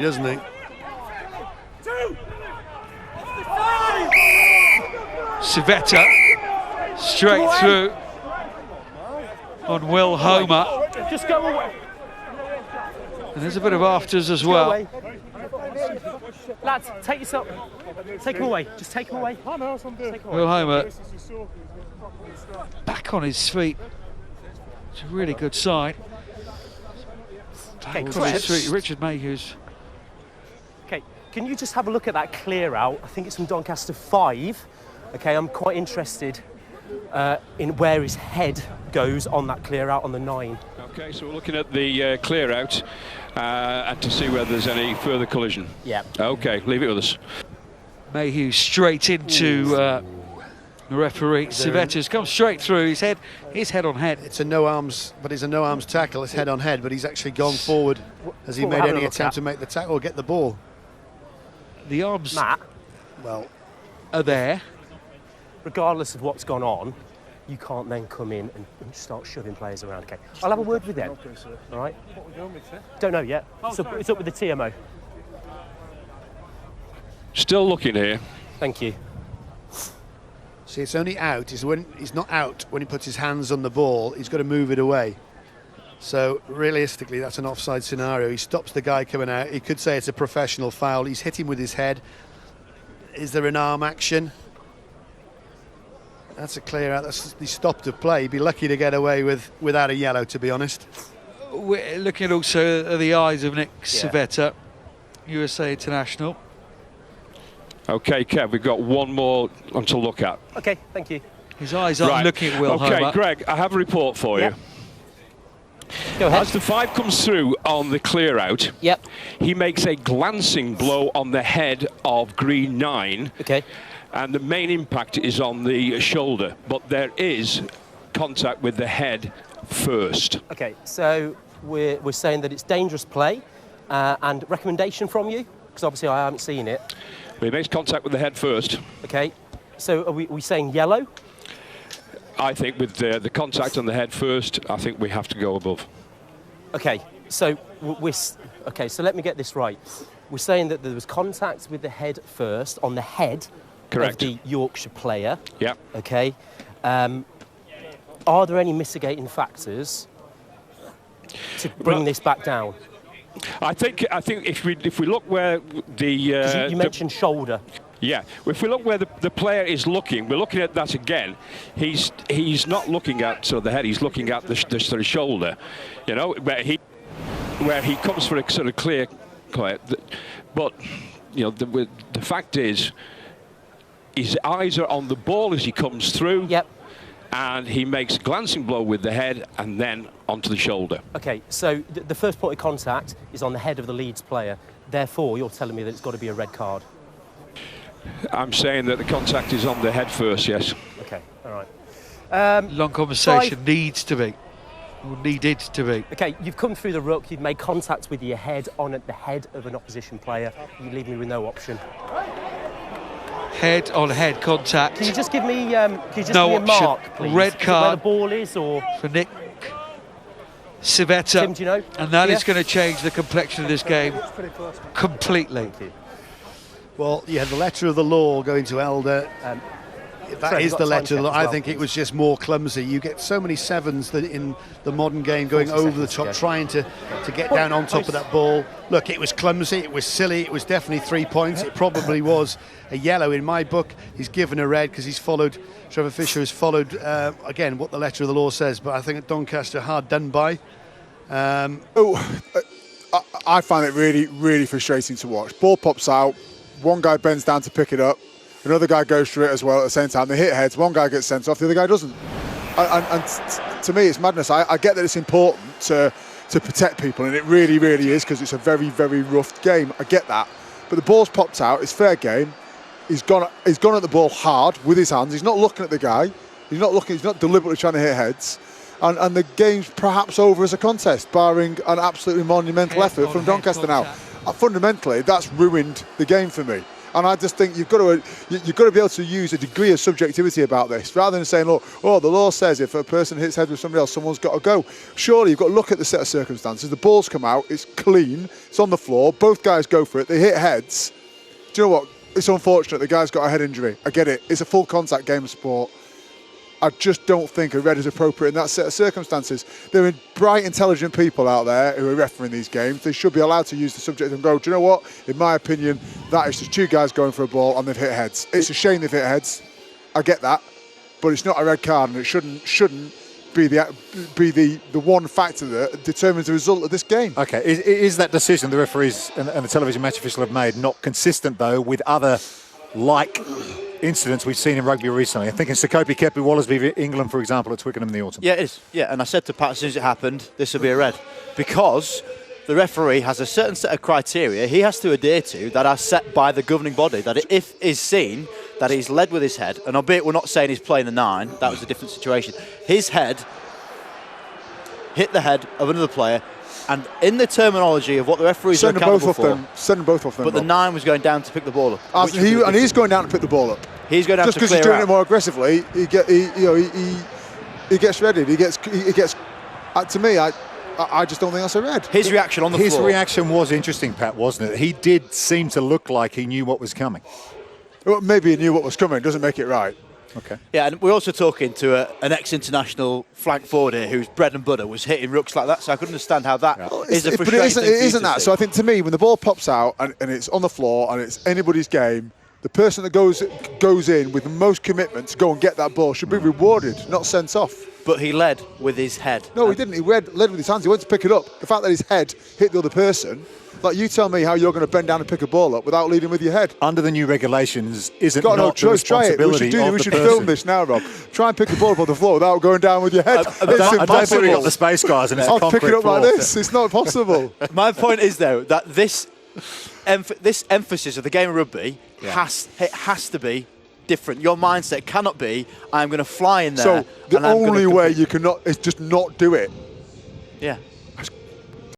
Doesn't he? Civetta straight through on Will Homer. Just go away. And there's a bit of afters as well. Lads, take yourself. Take him away. Just take him away. Will Homer back on his feet. It's a really good sign. Back on his feet. Richard Mayhew's. Okay, can you just have a look at that clear out? I think it's from Doncaster 5. Okay, I'm quite interested in where his head goes on that clear out on the 9. Okay, so we're looking at the clear out and to see whether there's any further collision. Yeah. Okay, leave it with us. Mayhew straight into the referee. Civetta's come straight through. His head on head. It's a no arms, but it's a no arms tackle. It's head on head, but he's actually gone forward. Has he made any attempt to make the tackle or get the ball? The arms, Matt, well, are there. Regardless of what's gone on, you can't then come in and start shoving players around. Okay, I'll have a word with them. All right. What we're going with, sir? Don't know yet. It's up with the TMO. Still looking here. Thank you. See, it's only out. Is when he's not out when he puts his hands on the ball. He's got to move it away. So realistically, that's an offside scenario. He stops the guy coming out. He could say it's a professional foul. He's hit him with his head. Is there an arm action? That's a clear out. That's the stop to play. He'd be lucky to get away without a yellow, to be honest. We're looking also at the eyes of Nick Civetta, USA international. Okay, Kev, we've got one more to look at. Okay, thank you. His eyes aren't looking at Will Homer. Okay, Greg, I have a report for you. Go ahead. As the 5 comes through on the clear out, he makes a glancing blow on the head of green 9. Okay. And the main impact is on the shoulder, but there is contact with the head first. Okay, so we're saying that it's dangerous play, and recommendation from you, because obviously I haven't seen it. He makes contact with the head first. Okay, so are we saying yellow? I think with the contact on the head first, I think we have to go above. Okay, so so let me get this right. We're saying that there was contact with the head first, on the head of the Yorkshire player. Yeah. Okay. Are there any mitigating factors to bring this back down? I think if we look where the you mentioned shoulder. Yeah, if we look where the player is looking, we're looking at that again. He's not looking at sort of the head. He's looking at the sort of shoulder, you know, where he comes for a sort of clear. But you know, the fact is, his eyes are on the ball as he comes through. Yep. And he makes a glancing blow with the head and then onto the shoulder. Okay, so the first point of contact is on the head of the Leeds player. Therefore, you're telling me that it's got to be a red card. I'm saying that the contact is on the head first, yes. Okay, all right. Long conversation needs to be, or needed to be. Okay, you've come through the ruck, you've made contact with your head on at the head of an opposition player. You leave me with no option. Head on head contact. Can you just give me, a mark, please? Red card. Where the ball is, or for Nick Civetta. Tim, do you know? And that is going to change the complexion of this game completely. Well, you had the letter of the law going to Elder. That is the letter of the law. I think it was just more clumsy. You get so many sevens that in the modern game going over the top, trying to get down on top of that ball. Look, it was clumsy, it was silly, it was definitely 3 points. It probably was a yellow in my book. He's given a red because he's followed, Trevor Fisher has followed, again, what the letter of the law says. But I think at Doncaster, hard done by. I find it really, really frustrating to watch. Ball pops out, one guy bends down to pick it up, another guy goes through it as well at the same time. They hit heads, one guy gets sent off, the other guy doesn't. And to me, it's madness. I get that it's important to protect people, and it really, really is, because it's a very, very rough game. I get that. But the ball's popped out, it's fair game. He's gone at the ball hard with his hands. He's not looking at the guy. He's not deliberately trying to hit heads. And the game's perhaps over as a contest, barring an absolutely monumental effort from Doncaster now. Fundamentally, that's ruined the game for me. And I just think you've got to be able to use a degree of subjectivity about this, rather than saying, look, the law says if a person hits head with somebody else, someone's got to go. Surely you've got to look at the set of circumstances. The ball's come out, it's clean, it's on the floor, both guys go for it, they hit heads. Do you know what? It's unfortunate the guy's got a head injury. I get it. It's a full contact game of sport. I just don't think a red is appropriate in that set of circumstances. There are bright, intelligent people out there who are refereeing these games. They should be allowed to use the subject and go, do you know what? In my opinion, that is just two guys going for a ball and they've hit heads. It's a shame they've hit heads. I get that. But it's not a red card, and it shouldn't be the one factor that determines the result of this game. Okay, is that decision the referees and the television match official have made not consistent, though, with other like incidents we've seen in rugby recently? I think in Sakopi Kepi Wallace v England, for example, at Twickenham in the autumn. Yeah, it is. Yeah, and I said to Pat as soon as it happened, this will be a red. Because the referee has a certain set of criteria he has to adhere to that are set by the governing body, that if is seen that he's led with his head, and albeit we're not saying he's playing the 9, that was a different situation, his head hit the head of another player, and in the terminology of what the referees are accountable for, send them both off them. But the 9 was going down to pick the ball up. And he's going down to pick the ball up. He's going down just to because clear he's doing out. it more aggressively, he gets readied. He gets. To me, I just don't think that's a red. His reaction on the floor. His reaction was interesting, Pat, wasn't it? He did seem to look like he knew what was coming. Well, maybe he knew what was coming. Doesn't make it right. Okay. Yeah, and we're also talking to an ex-international flank forward here whose bread and butter was hitting rucks like that, so I could understand how that is a frustrating But it isn't thing that. to see. So I think, to me, when the ball pops out and it's on the floor and it's anybody's game, the person that goes in with the most commitment to go and get that ball should be rewarded, not sent off. But he led with his head. No, he didn't. He led with his hands. He went to pick it up. The fact that his head hit the other person, like, you tell me how you're going to bend down and pick a ball up without leading with your head. Under the new regulations, isn't Got no not the choice. Try it. responsibility We should film this now, Rob. Try and pick the ball up on the floor without going down with your head. I don't think we got the space guys and it's a I'll concrete pick it up floor. like this. It's not possible. My point is, though, that this emphasis of the game of rugby has to be different. Your mindset cannot be, I'm going to fly in there. So the only way you cannot is just not do it. Yeah.